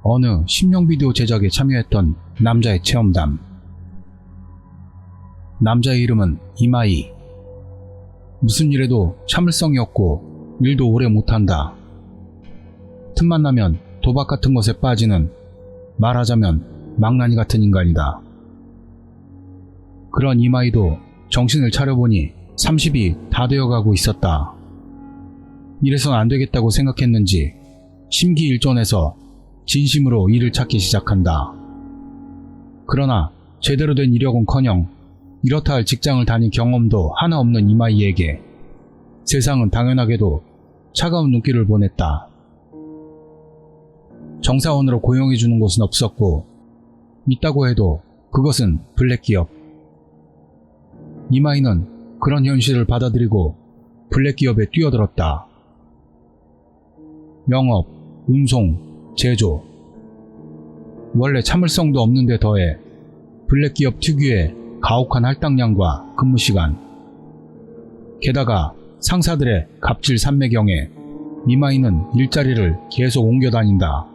어느 심령 비디오 제작에 참여했던 남자의 체험담. 남자의 이름은 이마이. 무슨 일에도 참을성이 없고 일도 오래 못한다. 틈만 나면 도박 같은 것에 빠지는, 말하자면 망나니 같은 인간이다. 그런 이마이도 정신을 차려보니 30이 다 되어가고 있었다. 이래선 안 되겠다고 생각했는지 심기일전해서 진심으로 일을 찾기 시작한다. 그러나 제대로 된 이력은커녕 이렇다 할 직장을 다닌 경험도 하나 없는 이마이에게 세상은 당연하게도 차가운 눈길을 보냈다. 정사원으로 고용해주는 곳은 없었고, 있다고 해도 그것은 블랙기업. 이마이는 그런 현실을 받아들이고 블랙기업에 뛰어들었다. 영업, 운송, 제조. 원래 참을성도 없는데 더해 블랙기업 특유의 가혹한 할당량과 근무시간, 게다가 상사들의 갑질 삼매경에 이마이는 일자리를 계속 옮겨 다닌다.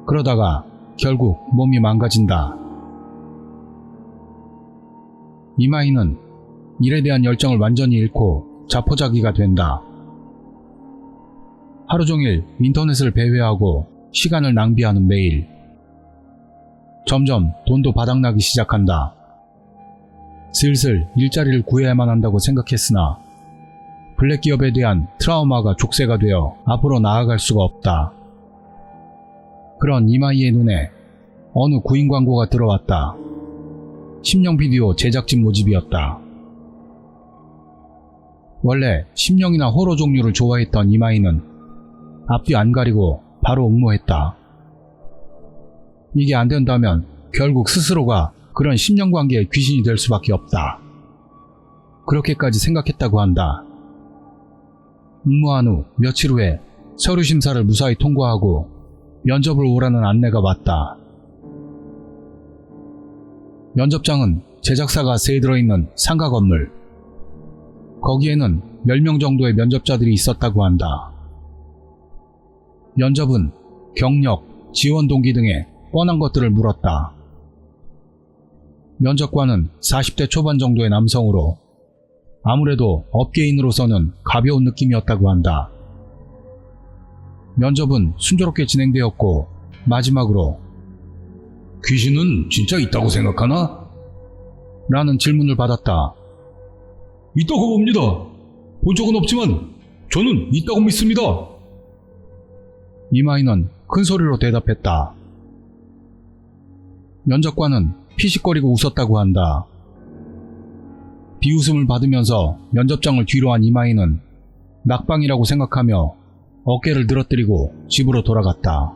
그러다가 결국 몸이 망가진다. 이마이는 일에 대한 열정을 완전히 잃고 자포자기가 된다. 하루 종일 인터넷을 배회하고 시간을 낭비하는 매일. 점점 돈도 바닥나기 시작한다. 슬슬 일자리를 구해야만 한다고 생각했으나 블랙기업에 대한 트라우마가 족쇄가 되어 앞으로 나아갈 수가 없다. 그런 이마이의 눈에 어느 구인 광고가 들어왔다. 심령 비디오 제작진 모집이었다. 원래 심령이나 호러 종류를 좋아했던 이마이는 앞뒤 안 가리고 바로 응모했다. 이게 안 된다면 결국 스스로가 그런 심령관계의 귀신이 될 수밖에 없다. 그렇게까지 생각했다고 한다. 응모한 후 며칠 후에 서류 심사를 무사히 통과하고 면접을 오라는 안내가 왔다. 면접장은 제작사가 세에 들어있는 상가 건물. 거기에는 10명 정도의 면접자들이 있었다고 한다. 면접은 경력, 지원 동기 등의 뻔한 것들을 물었다. 면접관은 40대 초반 정도의 남성으로 아무래도 업계인으로서는 가벼운 느낌이었다고 한다. 면접은 순조롭게 진행되었고 마지막으로 "귀신은 진짜 있다고 생각하나?" 라는 질문을 받았다. "있다고 봅니다. 본 적은 없지만 저는 있다고 믿습니다." 이마이는 큰 소리로 대답했다. 면접관은 피식거리고 웃었다고 한다. 비웃음을 받으면서 면접장을 뒤로 한 이마이는 낙방이라고 생각하며 어깨를 늘어뜨리고 집으로 돌아갔다.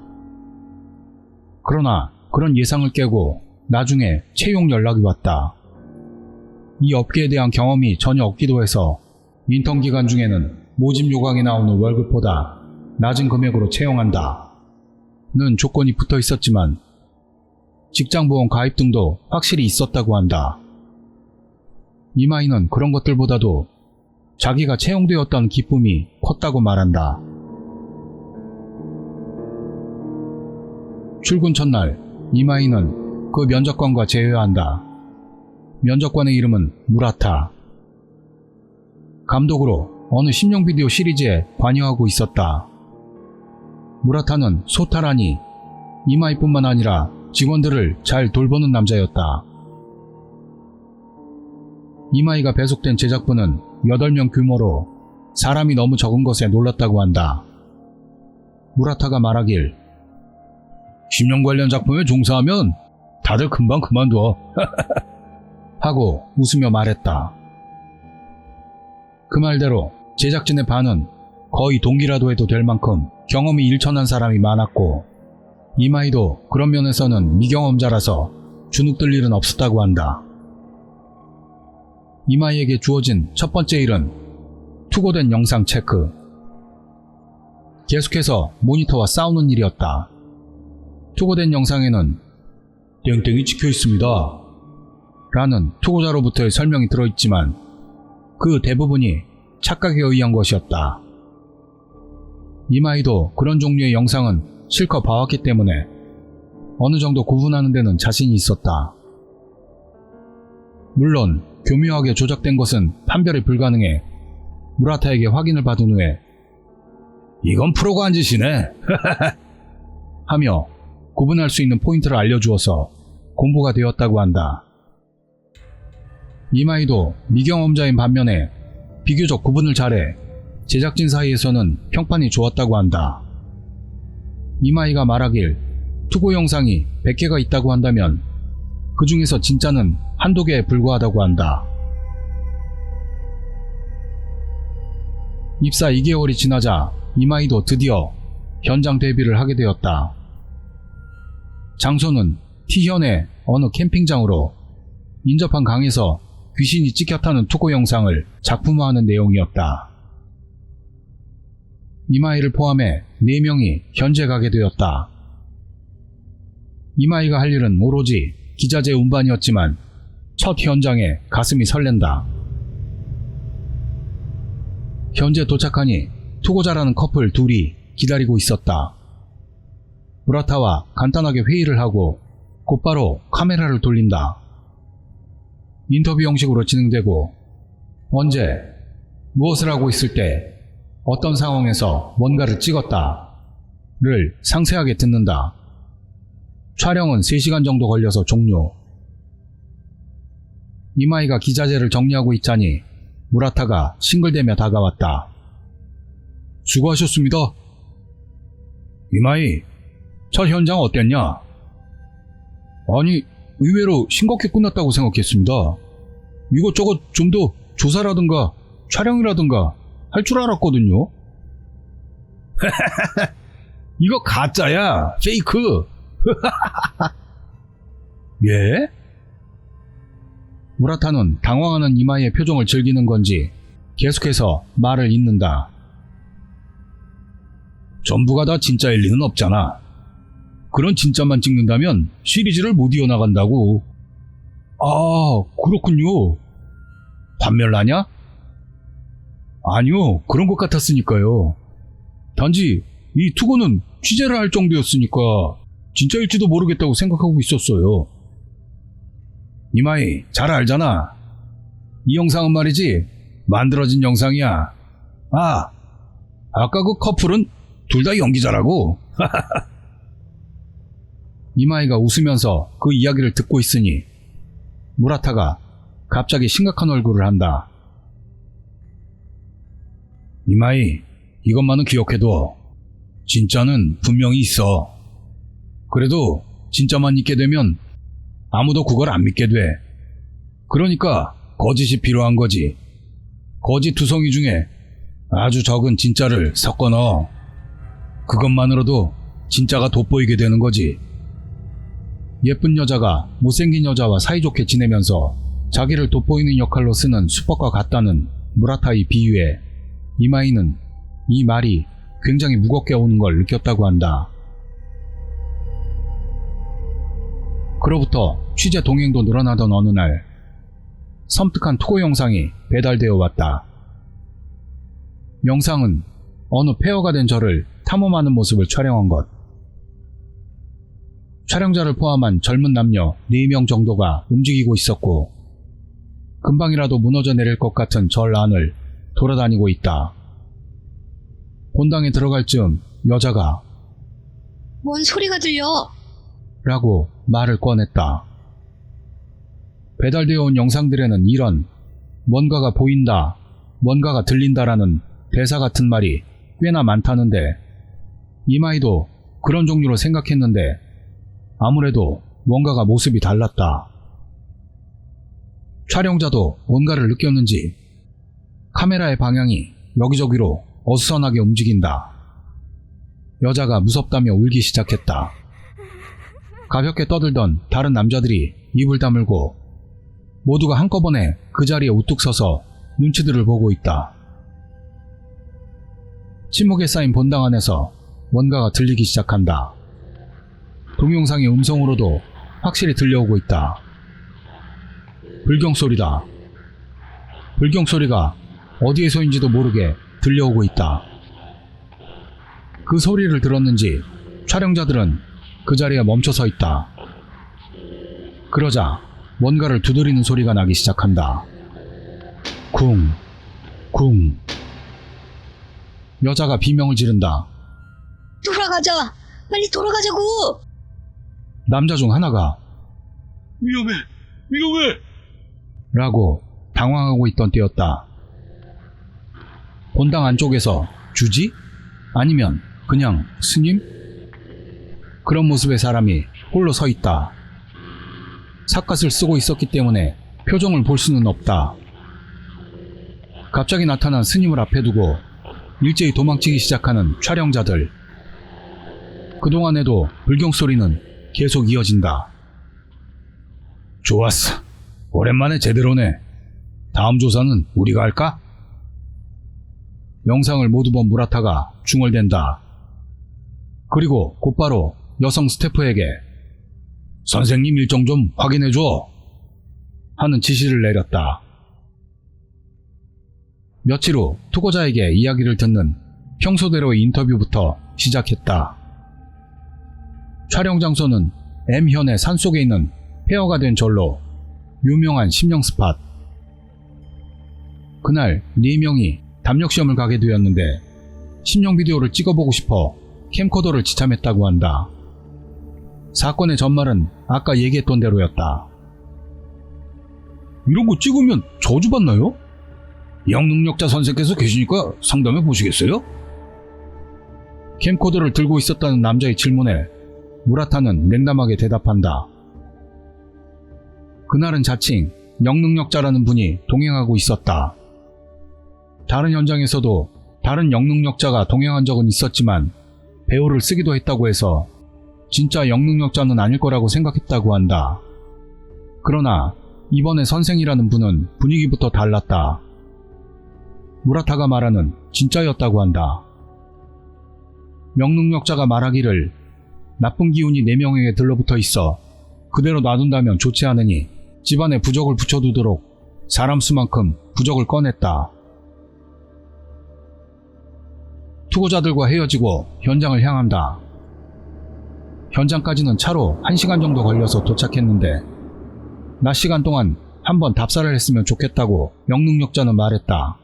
그러나 그런 예상을 깨고 나중에 채용 연락이 왔다. 이 업계에 대한 경험이 전혀 없기도 해서 인턴 기간 중에는 모집 요강에 나오는 월급보다 낮은 금액으로 채용한다 는 조건이 붙어 있었지만 직장보험 가입 등도 확실히 있었다고 한다. 이마이는 그런 것들보다도 자기가 채용되었다는 기쁨이 컸다고 말한다. 출근 첫날 이마이는 그 면접관과 재회한다. 면접관의 이름은 무라타. 감독으로 어느 심령 비디오 시리즈에 관여하고 있었다. 무라타는 소탈하니 이마이뿐만 아니라 직원들을 잘 돌보는 남자였다. 이마이가 배속된 제작부는 8명 규모로 사람이 너무 적은 것에 놀랐다고 한다. 무라타가 말하길 "심령 관련 작품에 종사하면 다들 금방 그만둬." 하고 웃으며 말했다. 그 말대로 제작진의 반은 거의 동기라도 해도 될 만큼 경험이 일천한 사람이 많았고 이마이도 그런 면에서는 미경험자라서 주눅들 일은 없었다고 한다. 이마이에게 주어진 첫 번째 일은 투고된 영상 체크. 계속해서 모니터와 싸우는 일이었다. 투고된 영상에는 "땡땡이 찍혀 있습니다" 라는 투고자로부터의 설명이 들어있지만 그 대부분이 착각에 의한 것이었다. 이마이도 그런 종류의 영상은 실컷 봐왔기 때문에 어느 정도 구분하는 데는 자신이 있었다. 물론 교묘하게 조작된 것은 판별이 불가능해 무라타에게 확인을 받은 후에 이건 프로가 한 짓이네 하며 구분할 수 있는 포인트를 알려주어서 공부가 되었다고 한다. 이마이도 미경험자인 반면에 비교적 구분을 잘해 제작진 사이에서는 평판이 좋았다고 한다. 이마이가 말하길 투고 영상이 100개가 있다고 한다면 그 중에서 진짜는 한두 개에 불과하다고 한다. 입사 2개월이 지나자 이마이도 드디어 현장 데뷔를 하게 되었다. 장소는 티현의 어느 캠핑장으로 인접한 강에서 귀신이 찍혀 타는 투고 영상을 작품화하는 내용이었다. 이마이를 포함해 4명이 현재 가게 되었다. 이마이가 할 일은 오로지 기자재 운반이었지만 첫 현장에 가슴이 설렌다. 현재 도착하니 투고자라는 커플 둘이 기다리고 있었다. 무라타와 간단하게 회의를 하고 곧바로 카메라를 돌린다. 인터뷰 형식으로 진행되고 언제, 무엇을 하고 있을 때, 어떤 상황에서 뭔가를 찍었다를 상세하게 듣는다. 촬영은 3시간 정도 걸려서 종료. 이마이가 기자재를 정리하고 있자니 무라타가 싱글대며 다가왔다. 수고하셨습니다. 이마이, 첫 현장 어땠냐? 아니, 의외로 싱겁게 끝났다고 생각했습니다. 이것저것 좀 더 조사라든가 촬영이라든가 할 줄 알았거든요. 이거 가짜야, 페이크. 예? 무라타는 당황하는 이마이의 표정을 즐기는 건지 계속해서 말을 잇는다. 전부가 다 진짜일 리는 없잖아. 그런 진짜만 찍는다면 시리즈를 못 이어나간다고. 아, 그렇군요. 판멸나냐? 아니요, 그런 것 같았으니까요. 단지 이 투고는 취재를 할 정도였으니까 진짜일지도 모르겠다고 생각하고 있었어요. 이마이, 잘 알잖아. 이 영상은 말이지 만들어진 영상이야. 아, 아까 그 커플은 둘 다 연기자라고. 이마이가 웃으면서 그 이야기를 듣고 있으니 무라타가 갑자기 심각한 얼굴을 한다. 이마이, 이것만은 기억해둬. 진짜는 분명히 있어. 그래도 진짜만 있게 되면 아무도 그걸 안 믿게 돼. 그러니까 거짓이 필요한 거지. 거짓 두성이 중에 아주 적은 진짜를 섞어 넣어. 그것만으로도 진짜가 돋보이게 되는 거지. 예쁜 여자가 못생긴 여자와 사이좋게 지내면서 자기를 돋보이는 역할로 쓰는 수법과 같다는 무라타의 비유에 이마이는 이 말이 굉장히 무겁게 오는 걸 느꼈다고 한다. 그로부터 취재 동행도 늘어나던 어느 날 섬뜩한 투고 영상이 배달되어 왔다. 영상은 어느 폐허가 된 절을 탐험하는 모습을 촬영한 것. 촬영자를 포함한 젊은 남녀 4명 정도가 움직이고 있었고 금방이라도 무너져 내릴 것 같은 절 안을 돌아다니고 있다. 본당에 들어갈 즈음 여자가 뭔 소리가 들려? 라고 말을 꺼냈다. 배달되어 온 영상들에는 이런 뭔가가 보인다, 뭔가가 들린다라는 대사 같은 말이 꽤나 많다는데 이마이도 그런 종류로 생각했는데 아무래도 뭔가가 모습이 달랐다. 촬영자도 뭔가를 느꼈는지 카메라의 방향이 여기저기로 어수선하게 움직인다. 여자가 무섭다며 울기 시작했다. 가볍게 떠들던 다른 남자들이 입을 다물고 모두가 한꺼번에 그 자리에 우뚝 서서 눈치들을 보고 있다. 침묵에 쌓인 본당 안에서 뭔가가 들리기 시작한다. 동영상의 음성으로도 확실히 들려오고 있다. 불경소리다. 불경소리가 어디에서인지도 모르게 들려오고 있다. 그 소리를 들었는지 촬영자들은 그 자리에 멈춰 서 있다. 그러자 뭔가를 두드리는 소리가 나기 시작한다. 쿵, 쿵. 여자가 비명을 지른다. 돌아가자! 빨리 돌아가자고! 남자 중 하나가 위험해! 위험해! 라고 당황하고 있던 때였다. 본당 안쪽에서 주지? 아니면 그냥 스님? 그런 모습의 사람이 홀로 서 있다. 삿갓을 쓰고 있었기 때문에 표정을 볼 수는 없다. 갑자기 나타난 스님을 앞에 두고 일제히 도망치기 시작하는 촬영자들. 그동안에도 불경 소리는 계속 이어진다. 좋았어. 오랜만에 제대로네. 다음 조사는 우리가 할까? 영상을 모두 본 무라타가 중얼댄다. 그리고 곧바로 여성 스태프에게 선생님 일정 좀 확인해줘 하는 지시를 내렸다. 며칠 후 투고자에게 이야기를 듣는 평소대로의 인터뷰부터 시작했다. 촬영 장소는 M현의 산속에 있는 폐허가 된 절로 유명한 심령 스팟. 그날 4명이 담력시험을 가게 되었는데 심령 비디오를 찍어보고 싶어 캠코더를 지참했다고 한다. 사건의 전말은 아까 얘기했던 대로였다. 이런 거 찍으면 저주받나요? 영능력자 선생께서 계시니까 상담해 보시겠어요? 캠코더를 들고 있었다는 남자의 질문에 무라타는 냉담하게 대답한다. 그날은 자칭 영능력자라는 분이 동행하고 있었다. 다른 현장에서도 다른 영능력자가 동행한 적은 있었지만 배우를 쓰기도 했다고 해서 진짜 영능력자는 아닐 거라고 생각했다고 한다. 그러나 이번에 선생이라는 분은 분위기부터 달랐다. 무라타가 말하는 진짜였다고 한다. 영능력자가 말하기를 나쁜 기운이 4명에게 들러붙어 있어 그대로 놔둔다면 좋지 않으니 집안에 부적을 붙여두도록 사람 수만큼 부적을 꺼냈다. 투고자들과 헤어지고 현장을 향한다. 현장까지는 차로 1시간 정도 걸려서 도착했는데 낮 시간 동안 한번 답사를 했으면 좋겠다고 영능력자는 말했다.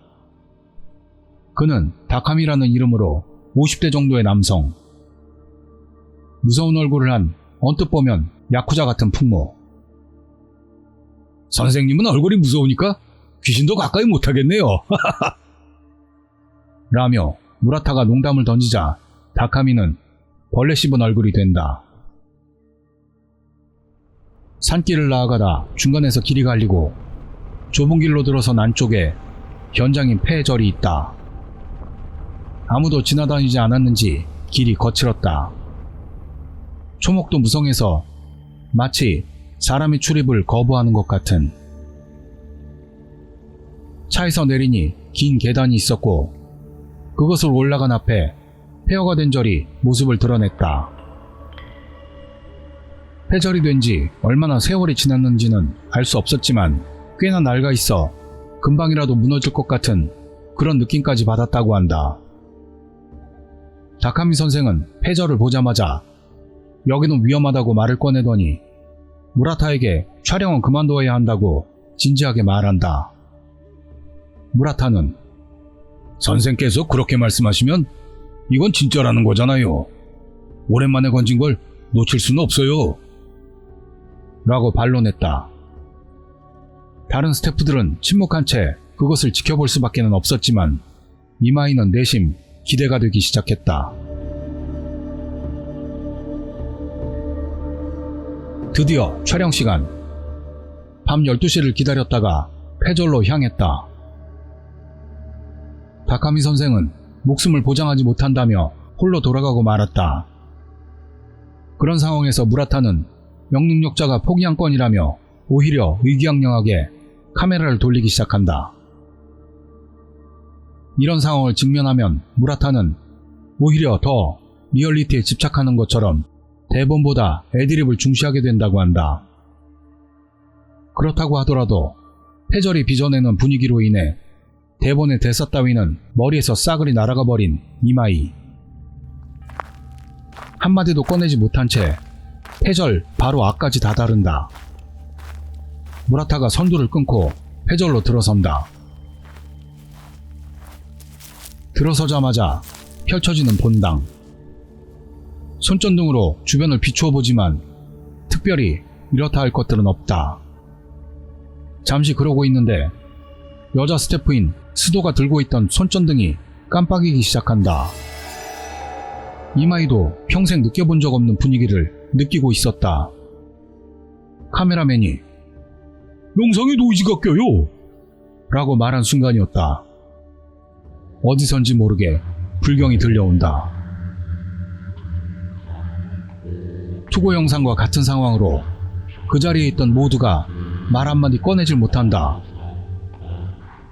그는 다캄이라는 이름으로 50대 정도의 남성. 무서운 얼굴을 한 언뜻 보면 야쿠자 같은 풍모. 선생님은 얼굴이 무서우니까 귀신도 가까이 못하겠네요. 라며 무라타가 농담을 던지자 다카미는 벌레 씹은 얼굴이 된다. 산길을 나아가다 중간에서 길이 갈리고 좁은 길로 들어선 안쪽에 현장인 폐절이 있다. 아무도 지나다니지 않았는지 길이 거칠었다. 초목도 무성해서 마치 사람의 출입을 거부하는 것 같은. 차에서 내리니 긴 계단이 있었고 그것을 올라간 앞에 폐허가 된 절이 모습을 드러냈다. 폐절이 된 지 얼마나 세월이 지났는지는 알 수 없었지만 꽤나 낡아 있어 금방이라도 무너질 것 같은 그런 느낌까지 받았다고 한다. 다카미 선생은 폐절을 보자마자 여기는 위험하다고 말을 꺼내더니 무라타에게 촬영은 그만둬야 한다고 진지하게 말한다. 무라타는 선생께서 그렇게 말씀하시면 이건 진짜라는 거잖아요. 오랜만에 건진 걸 놓칠 수는 없어요. 라고 반론했다. 다른 스태프들은 침묵한 채 그것을 지켜볼 수밖에는 없었지만 이마이는 내심 기대가 되기 시작했다. 드디어 촬영 시간. 밤 12시를 기다렸다가 폐절로 향했다. 다카미 선생은 목숨을 보장하지 못한다며 홀로 돌아가고 말았다. 그런 상황에서 무라타는 영능력자가 포기한 건이라며 오히려 의기양양하게 카메라를 돌리기 시작한다. 이런 상황을 직면하면 무라타는 오히려 더 리얼리티에 집착하는 것처럼 대본보다 애드립을 중시하게 된다고 한다. 그렇다고 하더라도 폐절이 빚어내는 분위기로 인해 대본의 대사 따위는 머리에서 싸그리 날아가 버린 이마이. 한마디도 꺼내지 못한 채 패절 바로 앞까지 다다른다. 무라타가 선두를 끊고 패절로 들어선다. 들어서자마자 펼쳐지는 본당. 손전등으로 주변을 비추어 보지만 특별히 이렇다 할 것들은 없다. 잠시 그러고 있는데 여자 스태프인 스도가 들고 있던 손전등이 깜빡이기 시작한다. 이마이도 평생 느껴본 적 없는 분위기를 느끼고 있었다. 카메라맨이 영상에 노이즈가 껴요! 라고 말한 순간이었다. 어디선지 모르게 불경이 들려온다. 투고 영상과 같은 상황으로 그 자리에 있던 모두가 말 한마디 꺼내질 못한다.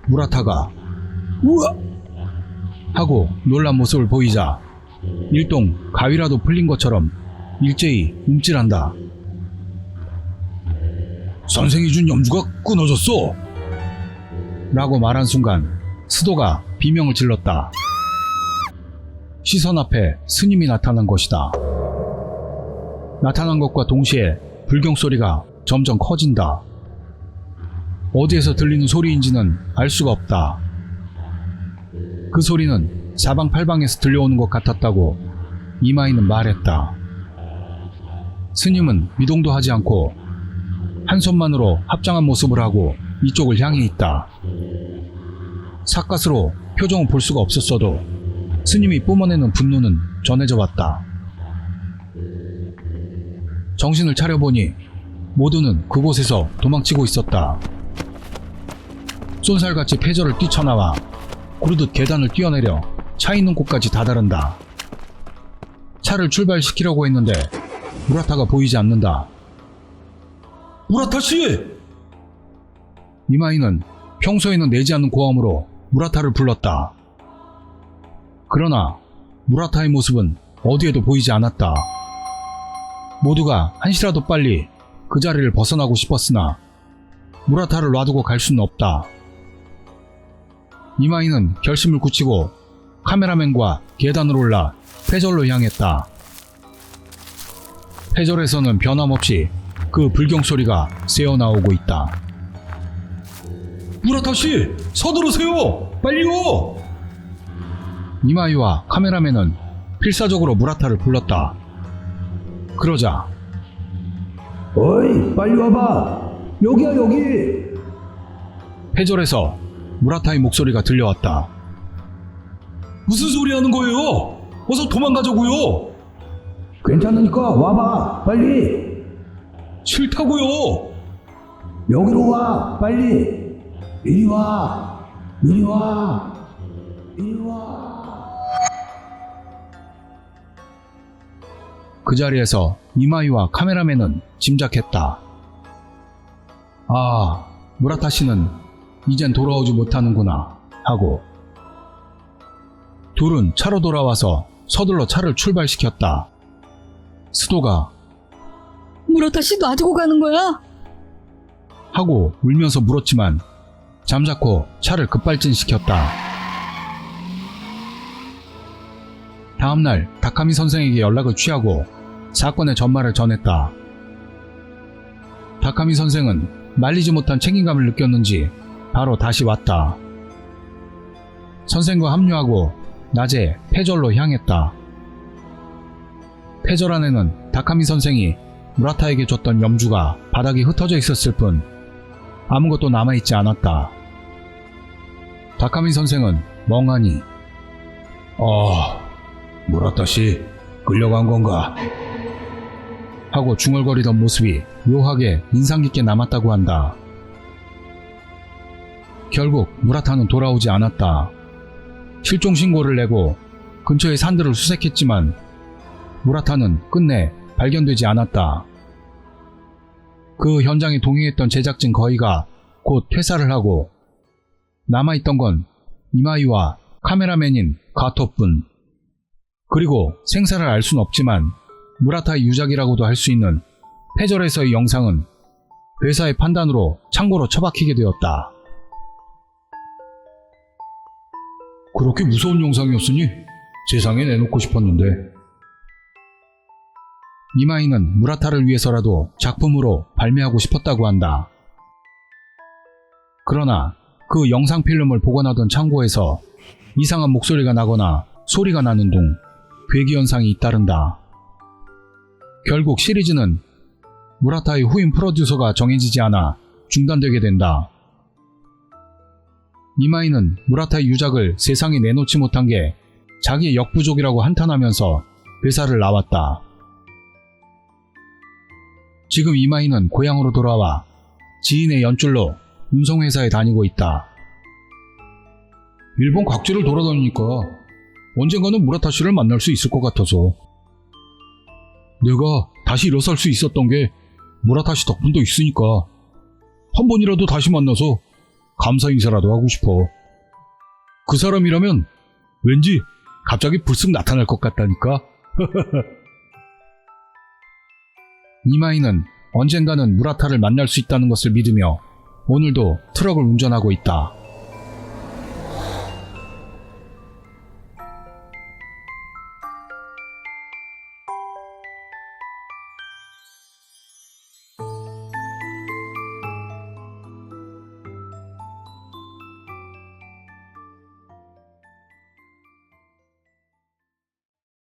무라타가 우와! 하고 놀란 모습을 보이자 일동 가위라도 풀린 것처럼 일제히 움찔한다. 선생이 준 염주가 끊어졌어! 라고 말한 순간 스도가 비명을 질렀다. 시선 앞에 스님이 나타난 것이다. 나타난 것과 동시에 불경 소리가 점점 커진다. 어디에서 들리는 소리인지는 알 수가 없다. 그 소리는 사방팔방에서 들려오는 것 같았다고 이마이는 말했다. 스님은 미동도 하지 않고 한 손만으로 합장한 모습을 하고 이쪽을 향해 있다. 삿갓으로 표정을 볼 수가 없었어도 스님이 뿜어내는 분노는 전해져 왔다. 정신을 차려보니 모두는 그곳에서 도망치고 있었다. 쏜살같이 패절을 뛰쳐나와 구르듯 계단을 뛰어내려 차 있는 곳까지 다다른다. 차를 출발시키려고 했는데 무라타가 보이지 않는다. 무라타씨! 이마이는 평소에는 내지 않는 고함으로 무라타를 불렀다. 그러나 무라타의 모습은 어디에도 보이지 않았다. 모두가 한시라도 빨리 그 자리를 벗어나고 싶었으나 무라타를 놔두고 갈 수는 없다. 이마이는 결심을 굳히고 카메라맨과 계단으로 올라 패절로 향했다. 패절에서는 변함없이 그 불경 소리가 새어나오고 있다. 무라타씨! 서두르세요! 빨리요! 이마이와 카메라맨은 필사적으로 무라타를 불렀다. 그러자 어이, 빨리 와봐! 여기야, 여기! 패절에서 무라타의 목소리가 들려왔다. 무슨 소리 하는 거예요? 어서 도망가자고요! 괜찮으니까 와봐, 빨리! 싫다고요! 여기로 와, 빨리! 이리 와! 이리 와! 이리 와! 그 자리에서 이마이와 카메라맨은 짐작했다. 아, 무라타 씨는 이젠 돌아오지 못하는구나 하고 둘은 차로 돌아와서 서둘러 차를 출발시켰다. 스도가 무라타 씨 놔두고 가는 거야? 하고 울면서 물었지만 잠자코 차를 급발진시켰다. 다음날 다카미 선생에게 연락을 취하고 사건의 전말을 전했다. 다카미 선생은 말리지 못한 책임감을 느꼈는지 바로 다시 왔다. 선생과 합류하고 낮에 패절로 향했다. 패절 안에는 다카미 선생이 무라타에게 줬던 염주가 바닥에 흩어져 있었을 뿐 아무것도 남아있지 않았다. 다카미 선생은 멍하니 무라타씨, 끌려간 건가? 하고 중얼거리던 모습이 묘하게 인상 깊게 남았다고 한다. 결국 무라타는 돌아오지 않았다. 실종 신고를 내고 근처의 산들을 수색했지만 무라타는 끝내 발견되지 않았다. 그 현장에 동행했던 제작진 거의가 곧 퇴사를 하고 남아있던 건 이마이와 카메라맨인 가토뿐. 그리고 생사를 알 수는 없지만 무라타의 유작이라고도 할 수 있는 패절에서의 영상은 회사의 판단으로 창고로 처박히게 되었다. 그렇게 무서운 영상이었으니 세상에 내놓고 싶었는데 이마이는 무라타를 위해서라도 작품으로 발매하고 싶었다고 한다. 그러나 그 영상 필름을 보관하던 창고에서 이상한 목소리가 나거나 소리가 나는 등 괴기 현상이 잇따른다. 결국 시리즈는 무라타의 후임 프로듀서가 정해지지 않아 중단되게 된다. 이마이는 무라타의 유작을 세상에 내놓지 못한 게 자기의 역부족이라고 한탄하면서 회사를 나왔다. 지금 이마이는 고향으로 돌아와 지인의 연줄로 음성회사에 다니고 있다. 일본 각지를 돌아다니니까 언젠가는 무라타 씨를 만날 수 있을 것 같아서. 내가 다시 일어설 수 있었던 게 무라타 씨 덕분도 있으니까 한 번이라도 다시 만나서 감사 인사라도 하고 싶어. 그 사람이라면 왠지 갑자기 불쑥 나타날 것 같다니까. 이마이는 언젠가는 무라타를 만날 수 있다는 것을 믿으며 오늘도 트럭을 운전하고 있다.